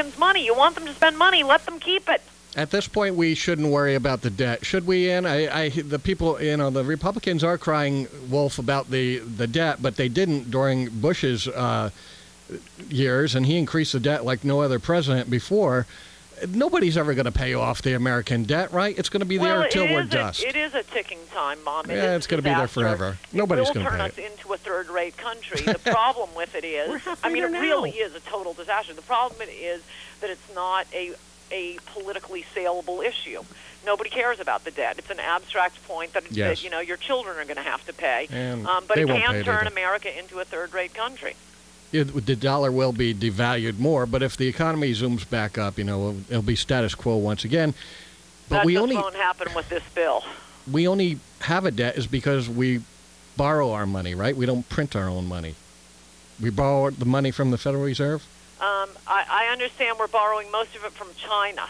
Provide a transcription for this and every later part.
Americans money. You want them to spend money, let them keep it. At this point, we shouldn't worry about the debt, should we, Ann? The people, the Republicans are crying wolf about the debt, but they didn't during Bush's years, and he increased the debt like no other president before. Nobody's ever going to pay off the American debt, right? It's going to be there until we're dust. It is a ticking time bomb. It's going to be there forever. Nobody's going to pay it. It will turn us into a third-rate country. The problem with it is, it really is a total disaster. The problem is that it's not a politically saleable issue. Nobody cares about the debt. It's an abstract point that your children are going to have to pay. But it can turn America into a third-rate country. The dollar will be devalued more, but if the economy zooms back up, it'll be status quo once again. But that won't happen with this bill. We only have a debt is because we borrow our money, right? We don't print our own money. We borrow the money from the Federal Reserve. I understand we're borrowing most of it from China.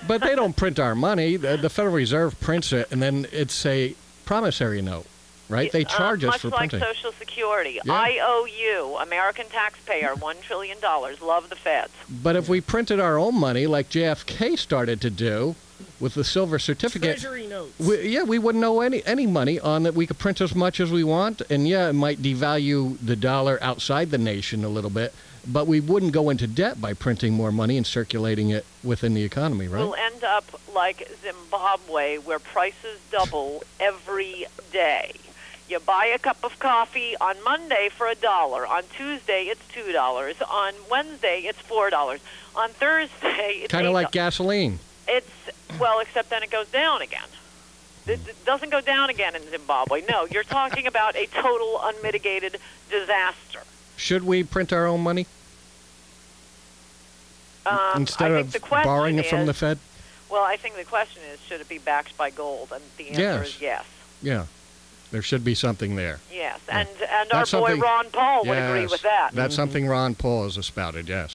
But they don't print our money. The Federal Reserve prints it, and then it's a promissory note. Right? They charge us for printing. Much like Social Security. Yeah. IOU, American taxpayer, $1 trillion. Love the feds. But if we printed our own money, like JFK started to do with the silver certificate, Treasury notes. We wouldn't owe any money on that. We could print as much as we want, and it might devalue the dollar outside the nation a little bit, but we wouldn't go into debt by printing more money and circulating it within the economy, right? We'll end up like Zimbabwe, where prices double every day. You buy a cup of coffee on Monday for $1. On Tuesday, it's $2. On Wednesday, it's $4. On Thursday, it's kind of like gasoline. Except then it goes down again. It doesn't go down again in Zimbabwe. No, you're talking about a total unmitigated disaster. Should we print our own money instead of borrowing it from the Fed? Well, I think the question is, should it be backed by gold? And the answer is yes. Yeah. There should be something there. Yes, and our boy Ron Paul would agree with that. That's something Ron Paul has espouted, yes.